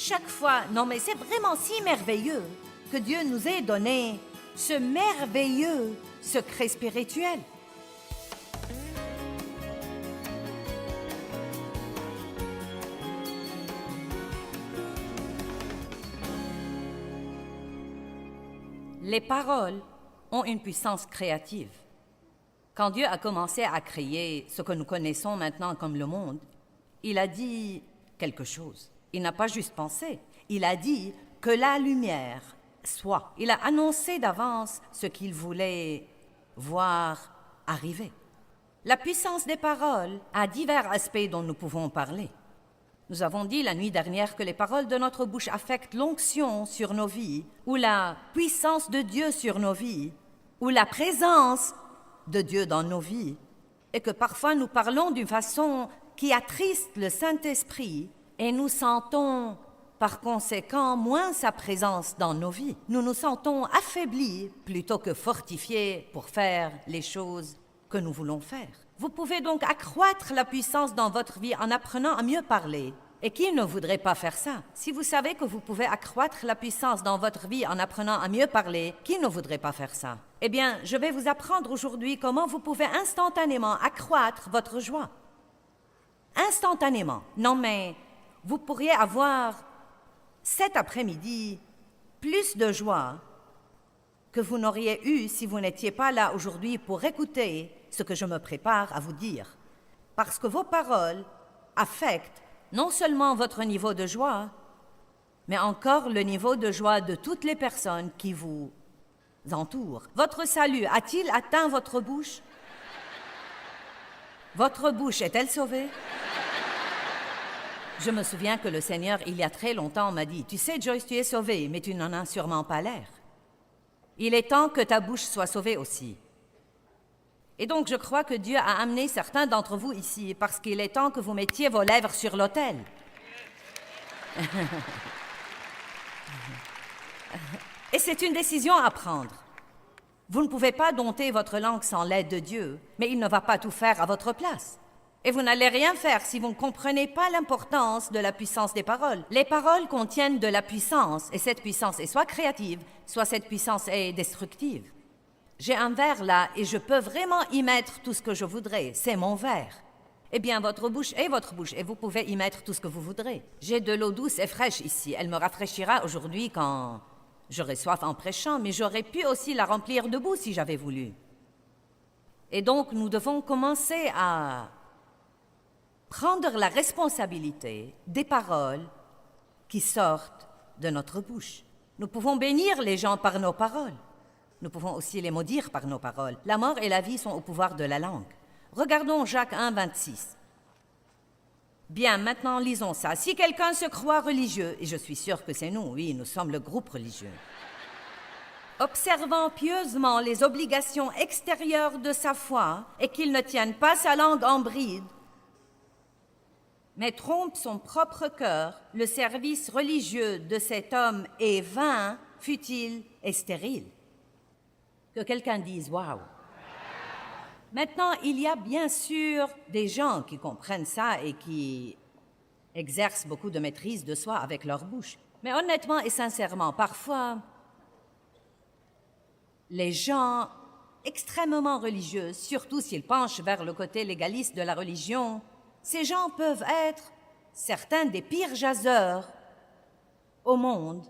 chaque fois. Non, mais c'est vraiment si merveilleux que Dieu nous ait donné ce merveilleux secret spirituel. Les paroles ont une puissance créative. Quand Dieu a commencé à créer ce que nous connaissons maintenant comme le monde, il a dit quelque chose. Il n'a pas juste pensé, il a dit que la lumière soit. Il a annoncé d'avance ce qu'il voulait voir arriver. La puissance des paroles a divers aspects dont nous pouvons parler. Nous avons dit la nuit dernière que les paroles de notre bouche affectent l'onction sur nos vies, ou la puissance de Dieu sur nos vies, ou la présence de Dieu dans nos vies, et que parfois nous parlons d'une façon qui attriste le Saint-Esprit, et nous sentons par conséquent moins sa présence dans nos vies. Nous nous sentons affaiblis plutôt que fortifiés pour faire les choses que nous voulons faire. Vous pouvez donc accroître la puissance dans votre vie en apprenant à mieux parler. Et qui ne voudrait pas faire ça? Si vous savez que vous pouvez accroître la puissance dans votre vie en apprenant à mieux parler, qui ne voudrait pas faire ça? Eh bien, je vais vous apprendre aujourd'hui comment vous pouvez instantanément accroître votre joie. Instantanément. Non, mais vous pourriez avoir cet après-midi plus de joie que vous n'auriez eu si vous n'étiez pas là aujourd'hui pour écouter ce que je me prépare à vous dire. Parce que vos paroles affectent non seulement votre niveau de joie, mais encore le niveau de joie de toutes les personnes qui vous entourent. Votre salut a-t-il atteint votre bouche? Votre bouche est-elle sauvée? Je me souviens que le Seigneur, il y a très longtemps, m'a dit « Tu sais, Joyce, tu es sauvée, mais tu n'en as sûrement pas l'air. Il est temps que ta bouche soit sauvée aussi. » Et donc, je crois que Dieu a amené certains d'entre vous ici parce qu'il est temps que vous mettiez vos lèvres sur l'autel. Et c'est une décision à prendre. Vous ne pouvez pas dompter votre langue sans l'aide de Dieu, mais il ne va pas tout faire à votre place. Et vous n'allez rien faire si vous ne comprenez pas l'importance de la puissance des paroles. Les paroles contiennent de la puissance, et cette puissance est soit créative, soit cette puissance est destructive. J'ai un verre là et je peux vraiment y mettre tout ce que je voudrais. C'est mon verre. Eh bien, votre bouche est votre bouche et vous pouvez y mettre tout ce que vous voudrez. J'ai de l'eau douce et fraîche ici. Elle me rafraîchira aujourd'hui quand j'aurai soif en prêchant, mais j'aurais pu aussi la remplir debout si j'avais voulu. Et donc, nous devons commencer à prendre la responsabilité des paroles qui sortent de notre bouche. Nous pouvons bénir les gens par nos paroles. Nous pouvons aussi les maudire par nos paroles. La mort et la vie sont au pouvoir de la langue. Regardons Jacques 1, 26. Bien, maintenant lisons ça. Si quelqu'un se croit religieux, et je suis sûre que c'est nous, oui, nous sommes le groupe religieux, observant pieusement les obligations extérieures de sa foi et qu'il ne tienne pas sa langue en bride, mais trompe son propre cœur, le service religieux de cet homme est vain, futile et stérile. Que quelqu'un dise « Waouh ». Maintenant, il y a bien sûr des gens qui comprennent ça et qui exercent beaucoup de maîtrise de soi avec leur bouche. Mais honnêtement et sincèrement, parfois, les gens extrêmement religieux, surtout s'ils penchent vers le côté légaliste de la religion, ces gens peuvent être certains des pires jaseurs au monde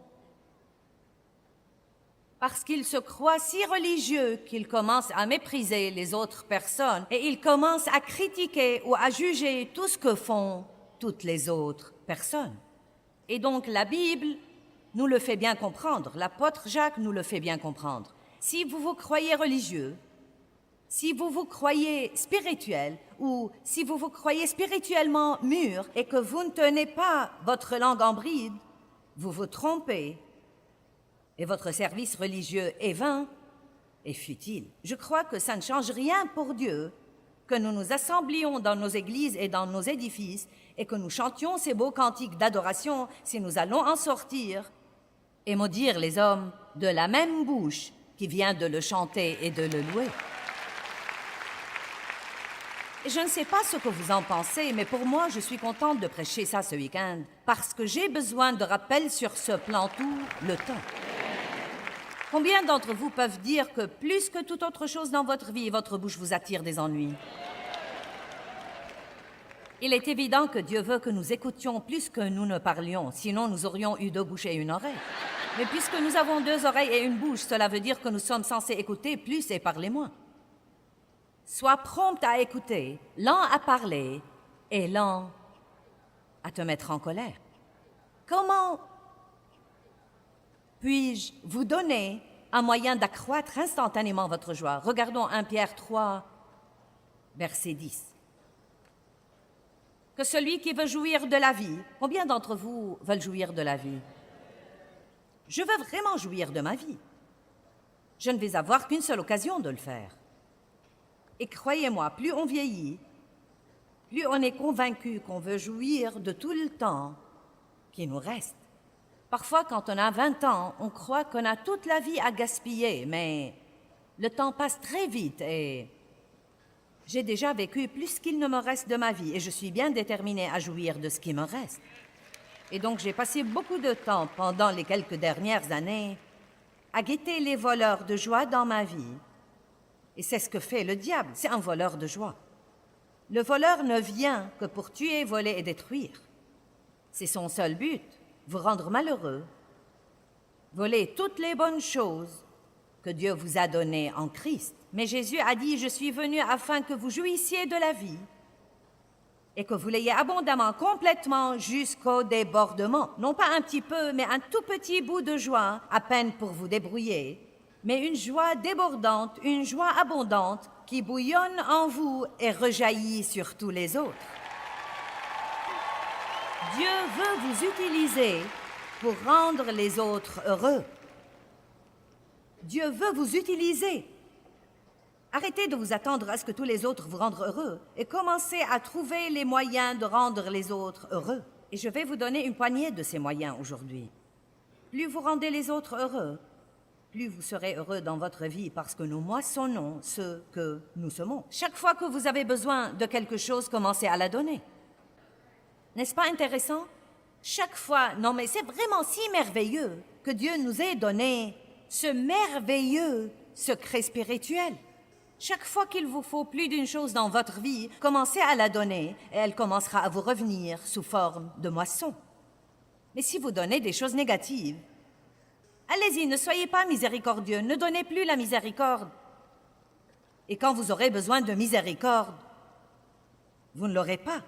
parce qu'ils se croient si religieux qu'ils commencent à mépriser les autres personnes et ils commencent à critiquer ou à juger tout ce que font toutes les autres personnes. Et donc la Bible nous le fait bien comprendre, l'apôtre Jacques nous le fait bien comprendre. Si vous vous croyez religieux, si vous vous croyez spirituel ou si vous vous croyez spirituellement mûr et que vous ne tenez pas votre langue en bride, vous vous trompez et votre service religieux est vain et futile. Je crois que ça ne change rien pour Dieu que nous nous assemblions dans nos églises et dans nos édifices et que nous chantions ces beaux cantiques d'adoration si nous allons en sortir et maudire les hommes de la même bouche qui vient de le chanter et de le louer. Je ne sais pas ce que vous en pensez, mais pour moi, je suis contente de prêcher ça ce week-end parce que j'ai besoin de rappels sur ce plan tout le temps. Combien d'entre vous peuvent dire que plus que toute autre chose dans votre vie, votre bouche vous attire des ennuis? Il est évident que Dieu veut que nous écoutions plus que nous ne parlions, sinon nous aurions eu 2 bouches et 1 oreille. Mais puisque nous avons 2 oreilles et 1 bouche, cela veut dire que nous sommes censés écouter plus et parler moins. Sois prompt à écouter, lent à parler et lent à te mettre en colère. Comment puis-je vous donner un moyen d'accroître instantanément votre joie? Regardons 1 Pierre 3, verset 10. Que celui qui veut jouir de la vie, combien d'entre vous veulent jouir de la vie? Je veux vraiment jouir de ma vie. Je ne vais avoir qu'une seule occasion de le faire. Et croyez-moi, plus on vieillit, plus on est convaincu qu'on veut jouir de tout le temps qui nous reste. Parfois, quand on a 20 ans, on croit qu'on a toute la vie à gaspiller, mais le temps passe très vite et j'ai déjà vécu plus qu'il ne me reste de ma vie et je suis bien déterminée à jouir de ce qui me reste. Et donc, j'ai passé beaucoup de temps pendant les quelques dernières années à guetter les voleurs de joie dans ma vie. Et c'est ce que fait le diable, c'est un voleur de joie. Le voleur ne vient que pour tuer, voler et détruire. C'est son seul but, vous rendre malheureux, voler toutes les bonnes choses que Dieu vous a données en Christ. Mais Jésus a dit, je suis venu afin que vous jouissiez de la vie et que vous l'ayez abondamment, complètement, jusqu'au débordement. Non pas un petit peu, mais un tout petit bout de joie, à peine pour vous débrouiller, mais une joie débordante, une joie abondante qui bouillonne en vous et rejaillit sur tous les autres. Dieu veut vous utiliser pour rendre les autres heureux. Dieu veut vous utiliser. Arrêtez de vous attendre à ce que tous les autres vous rendent heureux et commencez à trouver les moyens de rendre les autres heureux. Et je vais vous donner une poignée de ces moyens aujourd'hui. Plus vous rendez les autres heureux, plus vous serez heureux dans votre vie parce que nous moissonnons ce que nous semons. Chaque fois que vous avez besoin de quelque chose, commencez à la donner. N'est-ce pas intéressant? Chaque fois, non mais c'est vraiment si merveilleux que Dieu nous ait donné ce merveilleux secret spirituel. Chaque fois qu'il vous faut plus d'une chose dans votre vie, commencez à la donner et elle commencera à vous revenir sous forme de moisson. Mais si vous donnez des choses négatives, allez-y, ne soyez pas miséricordieux, ne donnez plus la miséricorde. Et quand vous aurez besoin de miséricorde, vous ne l'aurez pas.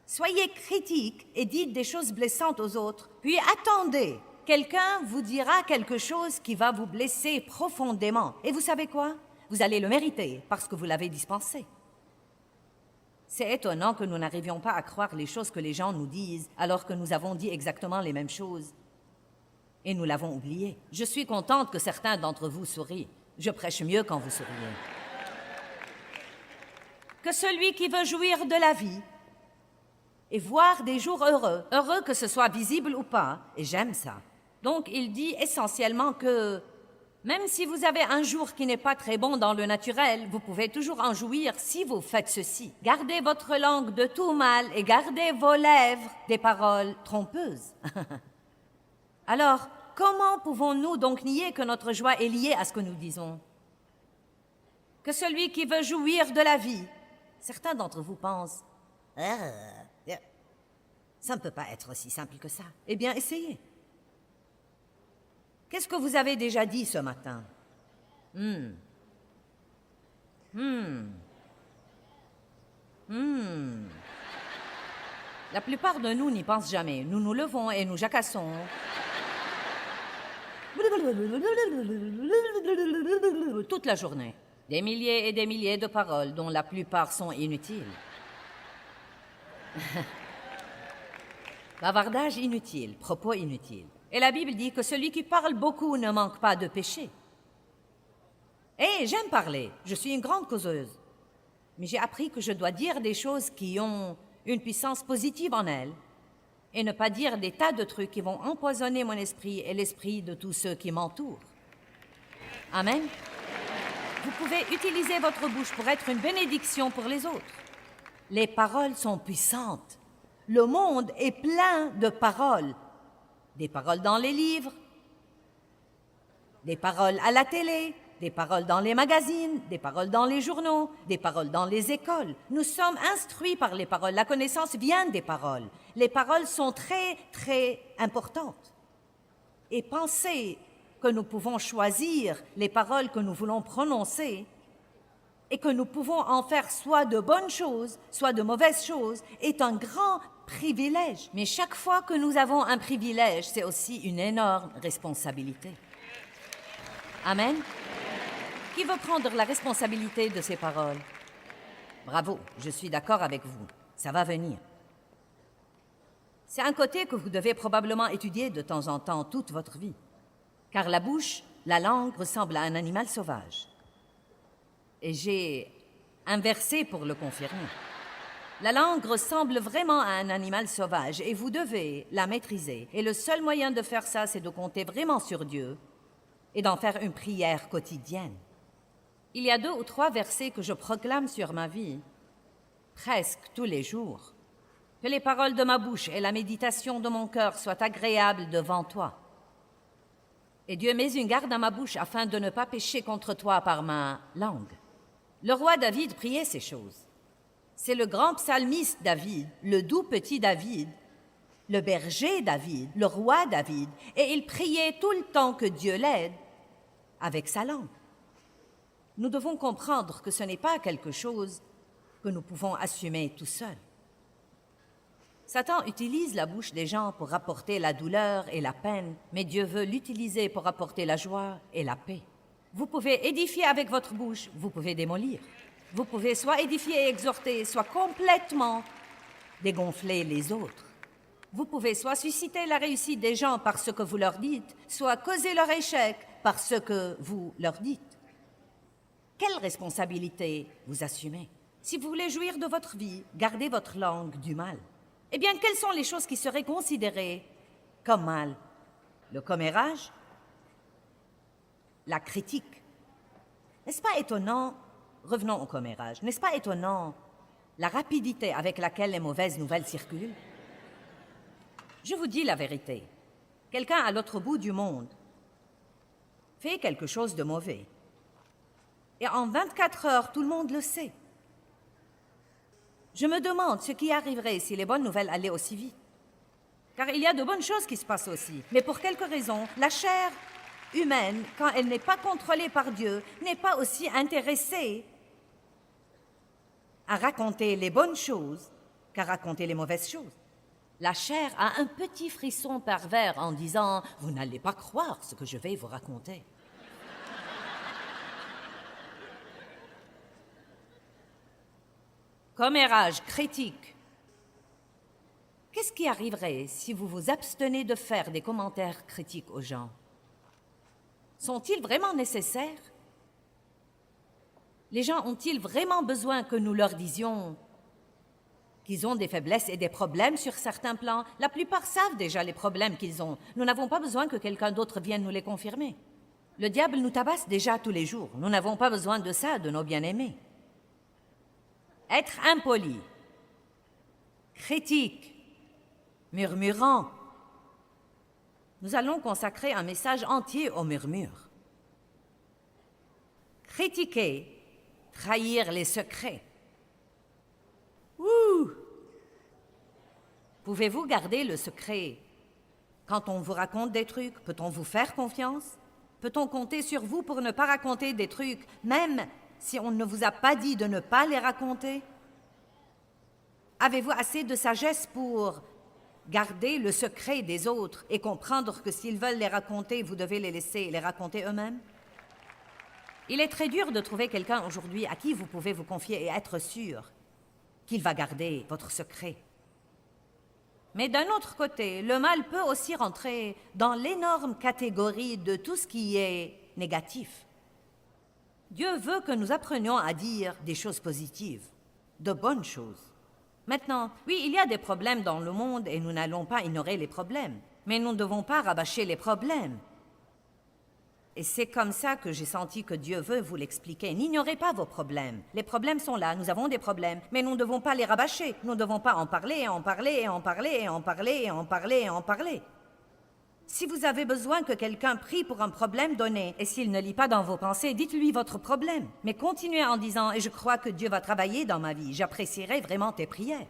Soyez critique et dites des choses blessantes aux autres, puis attendez. Quelqu'un vous dira quelque chose qui va vous blesser profondément. Et vous savez quoi? Vous allez le mériter parce que vous l'avez dispensé. C'est étonnant que nous n'arrivions pas à croire les choses que les gens nous disent alors que nous avons dit exactement les mêmes choses. Et nous l'avons oublié. Je suis contente que certains d'entre vous sourient. Je prêche mieux quand vous souriez. Que celui qui veut jouir de la vie et voir des jours heureux, heureux que ce soit visible ou pas, et j'aime ça. Donc il dit essentiellement que même si vous avez un jour qui n'est pas très bon dans le naturel, vous pouvez toujours en jouir si vous faites ceci. Gardez votre langue de tout mal et gardez vos lèvres des paroles trompeuses. Alors, comment pouvons-nous donc nier que notre joie est liée à ce que nous disons? Que celui qui veut jouir de la vie, certains d'entre vous pensent, ça ne peut pas être aussi simple que ça. Eh bien, essayez. Qu'est-ce que vous avez déjà dit ce matin? La plupart de nous n'y pensent jamais. Nous nous levons et nous jacassons. Toute la journée. Des milliers et des milliers de paroles dont la plupart sont inutiles. Bavardage inutile, propos inutiles. Et la Bible dit que celui qui parle beaucoup ne manque pas de péché. Et j'aime parler, je suis une grande causeuse. Mais j'ai appris que je dois dire des choses qui ont une puissance positive en elles et ne pas dire des tas de trucs qui vont empoisonner mon esprit et l'esprit de tous ceux qui m'entourent. Amen. Vous pouvez utiliser votre bouche pour être une bénédiction pour les autres. Les paroles sont puissantes. Le monde est plein de paroles. Des paroles dans les livres, des paroles à la télé, des paroles dans les magazines, des paroles dans les journaux, des paroles dans les écoles. Nous sommes instruits par les paroles. La connaissance vient des paroles. Les paroles sont très, très importantes. Et pensez que nous pouvons choisir les paroles que nous voulons prononcer et que nous pouvons en faire soit de bonnes choses, soit de mauvaises choses, est un grand privilège. Mais chaque fois que nous avons un privilège, c'est aussi une énorme responsabilité. Amen. Qui veut prendre la responsabilité de ces paroles? Bravo, je suis d'accord avec vous. Ça va venir. C'est un côté que vous devez probablement étudier de temps en temps toute votre vie. Car la bouche, la langue ressemble à un animal sauvage. Et j'ai un verset pour le confirmer. La langue ressemble vraiment à un animal sauvage et vous devez la maîtriser. Et le seul moyen de faire ça, c'est de compter vraiment sur Dieu et d'en faire une prière quotidienne. Il y a 2 ou 3 versets que je proclame sur ma vie, presque tous les jours. Que les paroles de ma bouche et la méditation de mon cœur soient agréables devant toi. Et Dieu met une garde à ma bouche afin de ne pas pécher contre toi par ma langue. Le roi David priait ces choses. C'est le grand psalmiste David, le doux petit David, le berger David, le roi David, et il priait tout le temps que Dieu l'aide avec sa langue. Nous devons comprendre que ce n'est pas quelque chose que nous pouvons assumer tout seuls. Satan utilise la bouche des gens pour apporter la douleur et la peine, mais Dieu veut l'utiliser pour apporter la joie et la paix. Vous pouvez édifier avec votre bouche, vous pouvez démolir. Vous pouvez soit édifier et exhorter, soit complètement dégonfler les autres. Vous pouvez soit susciter la réussite des gens par ce que vous leur dites, soit causer leur échec par ce que vous leur dites. Quelle responsabilité vous assumez? Si vous voulez jouir de votre vie, gardez votre langue du mal. Eh bien, quelles sont les choses qui seraient considérées comme mal? Le commérage? La critique? N'est-ce pas étonnant? Revenons au commérage. N'est-ce pas étonnant la rapidité avec laquelle les mauvaises nouvelles circulent? Je vous dis la vérité. Quelqu'un à l'autre bout du monde fait quelque chose de mauvais. Et en 24 heures, tout le monde le sait. Je me demande ce qui arriverait si les bonnes nouvelles allaient aussi vite. Car il y a de bonnes choses qui se passent aussi. Mais pour quelque raison, la chair humaine, quand elle n'est pas contrôlée par Dieu, n'est pas aussi intéressée à raconter les bonnes choses qu'à raconter les mauvaises choses. La chair a un petit frisson pervers en disant « Vous n'allez pas croire ce que je vais vous raconter. » Commérage, critique. Qu'est-ce qui arriverait si vous vous abstenez de faire des commentaires critiques aux gens? Sont-ils vraiment nécessaires? Les gens ont-ils vraiment besoin que nous leur disions qu'ils ont des faiblesses et des problèmes sur certains plans? La plupart savent déjà les problèmes qu'ils ont. Nous n'avons pas besoin que quelqu'un d'autre vienne nous les confirmer. Le diable nous tabasse déjà tous les jours. Nous n'avons pas besoin de ça de nos bien-aimés. Être impoli, critique, murmurant. Nous allons consacrer un message entier au murmure. Critiquer, trahir les secrets. Ouh! Pouvez-vous garder le secret quand on vous raconte des trucs? Peut-on vous faire confiance? Peut-on compter sur vous pour ne pas raconter des trucs, même si on ne vous a pas dit de ne pas les raconter? Avez-vous assez de sagesse pour garder le secret des autres et comprendre que s'ils veulent les raconter, vous devez les laisser les raconter eux-mêmes? Il est très dur de trouver quelqu'un aujourd'hui à qui vous pouvez vous confier et être sûr qu'il va garder votre secret. Mais d'un autre côté, le mal peut aussi rentrer dans l'énorme catégorie de tout ce qui est négatif. Dieu veut que nous apprenions à dire des choses positives, de bonnes choses. Maintenant, oui, il y a des problèmes dans le monde et nous n'allons pas ignorer les problèmes, mais nous ne devons pas rabâcher les problèmes. Et c'est comme ça que j'ai senti que Dieu veut vous l'expliquer. N'ignorez pas vos problèmes. Les problèmes sont là, nous avons des problèmes, mais nous ne devons pas les rabâcher. Nous ne devons pas en parler, et en parler, et en parler, et en parler, et en parler, et en parler. Si vous avez besoin que quelqu'un prie pour un problème donné, et s'il ne lit pas dans vos pensées, dites-lui votre problème. Mais continuez en disant « Et je crois que Dieu va travailler dans ma vie. J'apprécierai vraiment tes prières. »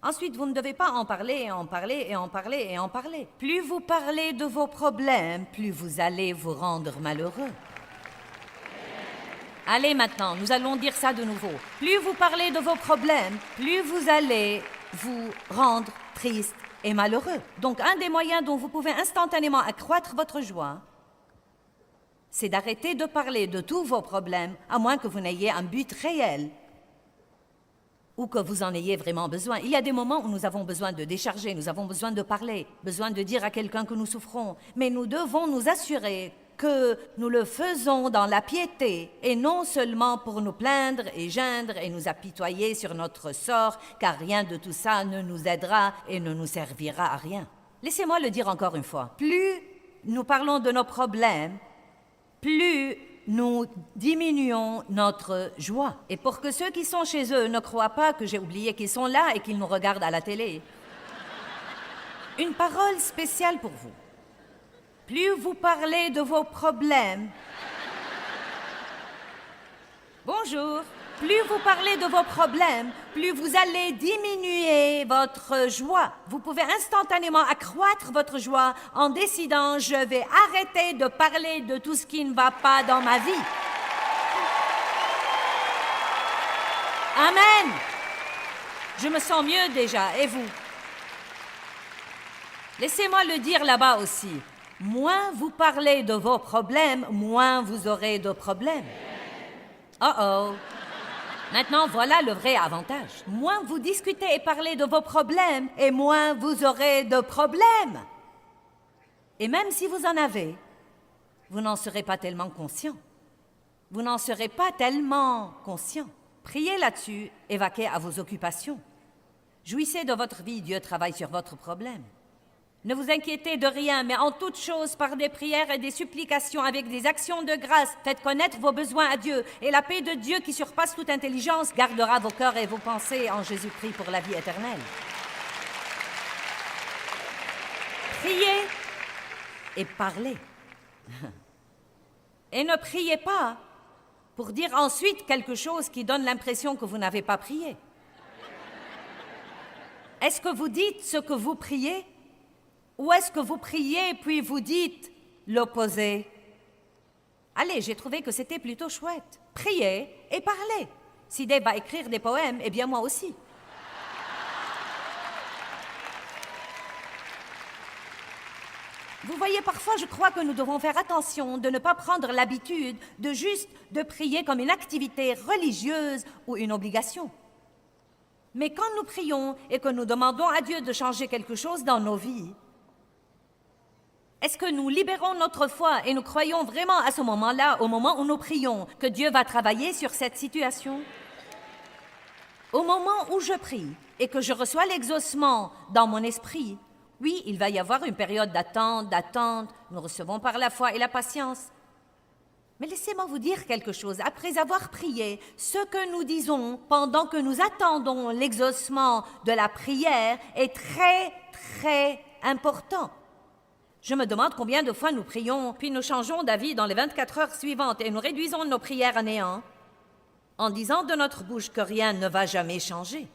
Ensuite, vous ne devez pas en parler, et en parler, et en parler, et en parler. Plus vous parlez de vos problèmes, plus vous allez vous rendre malheureux. Allez maintenant, nous allons dire ça de nouveau. Plus vous parlez de vos problèmes, plus vous allez vous rendre triste et malheureux. Donc, un des moyens dont vous pouvez instantanément accroître votre joie, c'est d'arrêter de parler de tous vos problèmes, à moins que vous n'ayez un but réel ou que vous en ayez vraiment besoin. Il y a des moments où nous avons besoin de décharger, nous avons besoin de parler, besoin de dire à quelqu'un que nous souffrons. Mais nous devons nous assurer que nous le faisons dans la piété et non seulement pour nous plaindre et geindre et nous apitoyer sur notre sort, car rien de tout ça ne nous aidera et ne nous servira à rien. Laissez-moi le dire encore une fois. Plus nous parlons de nos problèmes, plus nous diminuons notre joie. Et pour que ceux qui sont chez eux ne croient pas que j'ai oublié qu'ils sont là et qu'ils nous regardent à la télé, une parole spéciale pour vous. Plus vous parlez de vos problèmes, bonjour, plus vous parlez de vos problèmes, plus vous allez diminuer votre joie. Vous pouvez instantanément accroître votre joie en décidant « Je vais arrêter de parler de tout ce qui ne va pas dans ma vie. » Amen. Je me sens mieux déjà, et vous? Laissez-moi le dire là-bas aussi. Moins vous parlez de vos problèmes, moins vous aurez de problèmes. Oh! Maintenant, voilà le vrai avantage. Moins vous discutez et parlez de vos problèmes, et moins vous aurez de problèmes. Et même si vous en avez, vous n'en serez pas tellement conscient. Vous n'en serez pas tellement conscient. Priez là-dessus et vaquez à vos occupations. Jouissez de votre vie, Dieu travaille sur votre problème. Ne vous inquiétez de rien, mais en toute chose, par des prières et des supplications, avec des actions de grâce, faites connaître vos besoins à Dieu, et la paix de Dieu qui surpasse toute intelligence gardera vos cœurs et vos pensées en Jésus-Christ pour la vie éternelle. Priez et parlez. Et ne priez pas pour dire ensuite quelque chose qui donne l'impression que vous n'avez pas prié. Est-ce que vous dites ce que vous priez? Ou est-ce que vous priez puis vous dites l'opposé? Allez, j'ai trouvé que c'était plutôt chouette. Priez et parlez. Si Dave va écrire des poèmes, eh bien moi aussi. Vous voyez, parfois je crois que nous devons faire attention de ne pas prendre l'habitude de juste de prier comme une activité religieuse ou une obligation. Mais quand nous prions et que nous demandons à Dieu de changer quelque chose dans nos vies, est-ce que nous libérons notre foi et nous croyons vraiment à ce moment-là, au moment où nous prions, que Dieu va travailler sur cette situation? Au moment où je prie et que je reçois l'exaucement dans mon esprit, oui, il va y avoir une période d'attente, nous recevons par la foi et la patience. Mais laissez-moi vous dire quelque chose. Après avoir prié, ce que nous disons pendant que nous attendons l'exaucement de la prière est très, très important. Je me demande combien de fois nous prions, puis nous changeons d'avis dans les 24 heures suivantes et nous réduisons nos prières à néant en disant de notre bouche que rien ne va jamais changer.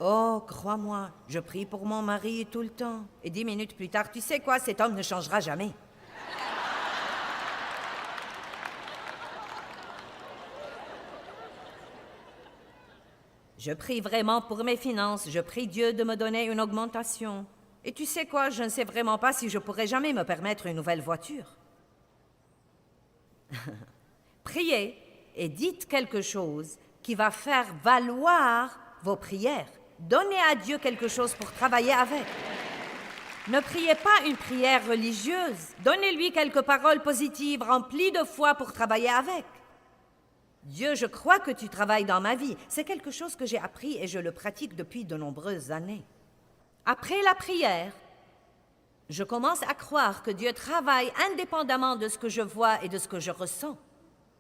Oh, crois-moi, je prie pour mon mari tout le temps. Et 10 minutes plus tard, tu sais quoi, cet homme ne changera jamais. Je prie vraiment pour mes finances, je prie Dieu de me donner une augmentation. Et tu sais quoi, je ne sais vraiment pas si je pourrai jamais me permettre une nouvelle voiture. Priez et dites quelque chose qui va faire valoir vos prières. Donnez à Dieu quelque chose pour travailler avec. Ne priez pas une prière religieuse. Donnez-lui quelques paroles positives remplies de foi pour travailler avec. Dieu, je crois que tu travailles dans ma vie. C'est quelque chose que j'ai appris et je le pratique depuis de nombreuses années. Après la prière, Je commence à croire que Dieu travaille indépendamment de ce que je vois et de ce que je ressens.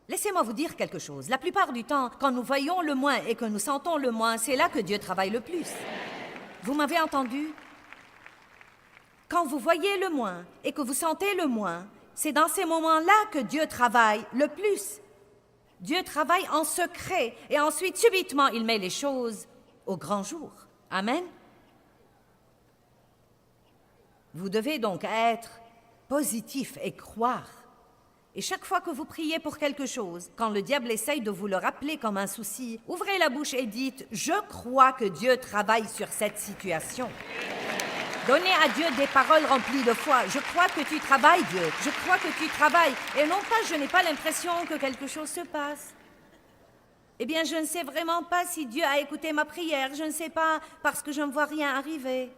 Laissez-moi vous dire quelque chose. La plupart du temps, quand nous voyons le moins et que nous sentons le moins, c'est là que Dieu travaille le plus. Vous m'avez entendu? Quand vous voyez le moins et que vous sentez le moins, c'est dans ces moments-là que Dieu travaille le plus. Dieu travaille en secret et ensuite, subitement, il met les choses au grand jour. Amen? Vous devez donc être positif et croire. Et chaque fois que vous priez pour quelque chose, quand le diable essaye de vous le rappeler comme un souci, ouvrez la bouche et dites « Je crois que Dieu travaille sur cette situation ». Donnez à Dieu des paroles remplies de foi. « Je crois que tu travailles, Dieu. Je crois que tu travailles. » Et non pas « Je n'ai pas l'impression que quelque chose se passe. » Eh bien, je ne sais vraiment pas si Dieu a écouté ma prière. Je ne sais pas parce que je ne vois rien arriver.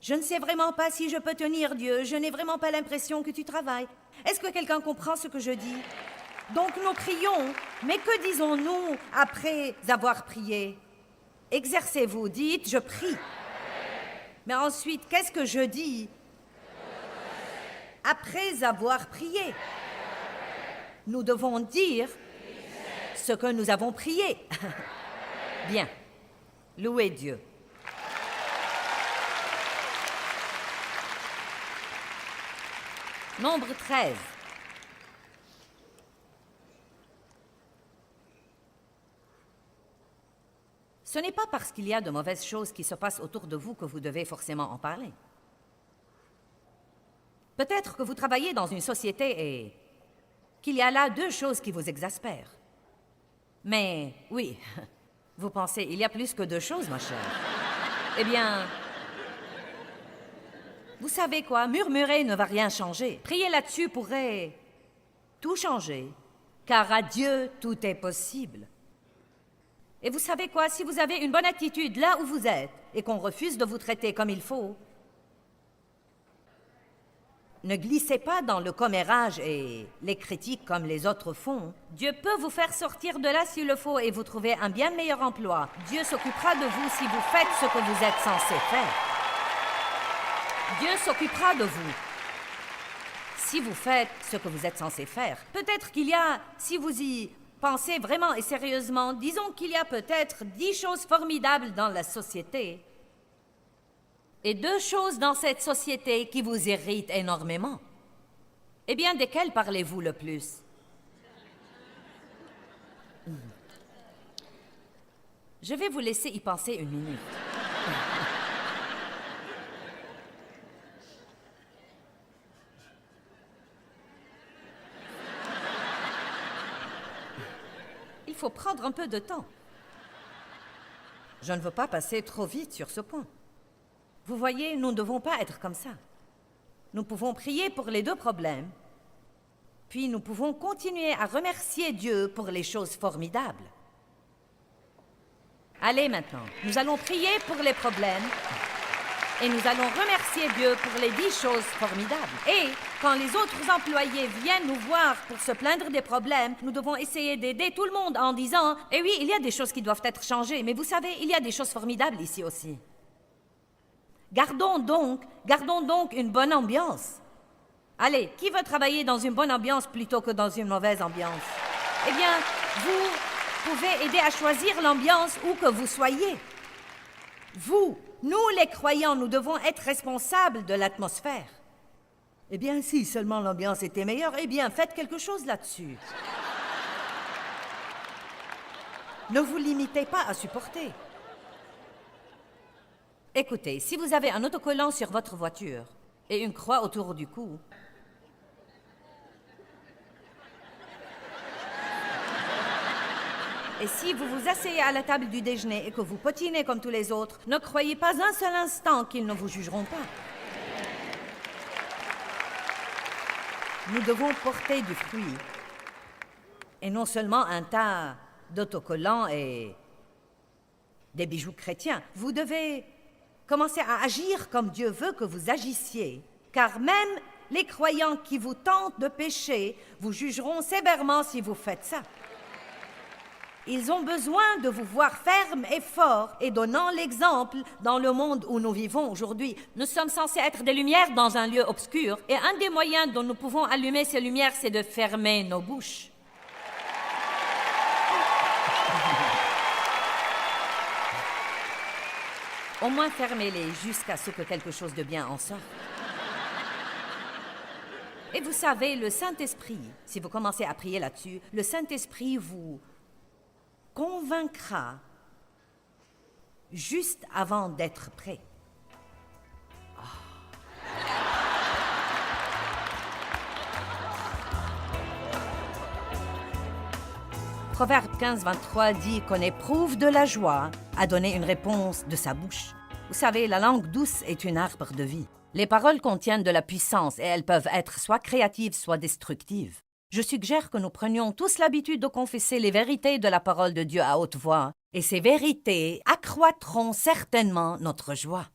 Je ne sais vraiment pas si je peux tenir, Dieu. Je n'ai vraiment pas l'impression que tu travailles. Est-ce que quelqu'un comprend ce que je dis? Donc nous prions, mais que disons-nous après avoir prié? Exercez-vous, dites, je prie. Mais ensuite, qu'est-ce que je dis après avoir prié? Nous devons dire ce que nous avons prié. Bien. Louez Dieu. Nombre 13. Ce n'est pas parce qu'il y a de mauvaises choses qui se passent autour de vous que vous devez forcément en parler. Peut-être que vous travaillez dans une société et qu'il y a là deux choses qui vous exaspèrent. Mais oui, vous pensez, il y a plus que deux choses, ma chère. Eh bien, vous savez quoi, murmurer ne va rien changer. Prier là-dessus pourrait tout changer, car à Dieu, tout est possible. Et vous savez quoi, si vous avez une bonne attitude là où vous êtes et qu'on refuse de vous traiter comme il faut, ne glissez pas dans le commérage et les critiques comme les autres font. Dieu peut vous faire sortir de là s'il le faut et vous trouver un bien meilleur emploi. Dieu s'occupera de vous si vous faites ce que vous êtes censé faire. Dieu s'occupera de vous si vous faites ce que vous êtes censé faire. Peut-être qu'il y a, si vous y pensez vraiment et sérieusement, disons qu'il y a peut-être 10 choses formidables dans la société et 2 choses dans cette société qui vous irritent énormément. Eh bien, desquelles parlez-vous le plus? Je vais vous laisser y penser une minute. Il faut prendre un peu de temps. Je ne veux pas passer trop vite sur ce point. Vous voyez, nous ne devons pas être comme ça. Nous pouvons prier pour les 2 problèmes, puis nous pouvons continuer à remercier Dieu pour les choses formidables. Allez maintenant, nous allons prier pour les problèmes et nous allons remercier Dieu pour les 10 choses formidables. Et quand les autres employés viennent nous voir pour se plaindre des problèmes, nous devons essayer d'aider tout le monde en disant « Eh oui, il y a des choses qui doivent être changées, mais vous savez, il y a des choses formidables ici aussi. » Gardons donc une bonne ambiance. Allez, qui veut travailler dans une bonne ambiance plutôt que dans une mauvaise ambiance? Eh bien, vous pouvez aider à choisir l'ambiance où que vous soyez. Vous, nous les croyants, nous devons être responsables de l'atmosphère. Eh bien, si seulement l'ambiance était meilleure, eh bien, faites quelque chose là-dessus. Ne vous limitez pas à supporter. Écoutez, si vous avez un autocollant sur votre voiture et une croix autour du cou, et si vous vous asseyez à la table du déjeuner et que vous potinez comme tous les autres, ne croyez pas un seul instant qu'ils ne vous jugeront pas. Nous devons porter du fruit, et non seulement un tas d'autocollants et des bijoux chrétiens. Vous devez commencer à agir comme Dieu veut que vous agissiez, car même les croyants qui vous tentent de pécher vous jugeront sévèrement si vous faites ça. Ils ont besoin de vous voir ferme et fort et donnant l'exemple dans le monde où nous vivons aujourd'hui. Nous sommes censés être des lumières dans un lieu obscur et un des moyens dont nous pouvons allumer ces lumières, c'est de fermer nos bouches. Au moins fermez-les jusqu'à ce que quelque chose de bien en sorte. Et vous savez, le Saint-Esprit, si vous commencez à prier là-dessus, le Saint-Esprit vous convaincra juste avant d'être prêt. Proverbe 15, 23 dit qu'on éprouve de la joie à donner une réponse de sa bouche. Vous savez, la langue douce est une arbre de vie. Les paroles contiennent de la puissance et elles peuvent être soit créatives, soit destructives. Je suggère que nous prenions tous l'habitude de confesser les vérités de la parole de Dieu à haute voix, et ces vérités accroîtront certainement notre joie.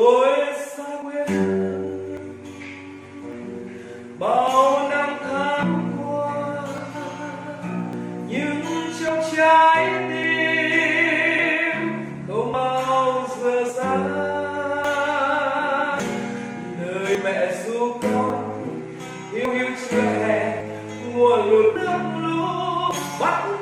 tôi xa quê bao năm tháng qua, nhưng trong trái tim không bao giờ xa. Lời mẹ ru con hiu hiu chưa hè, mùa lụt nước lũ bắt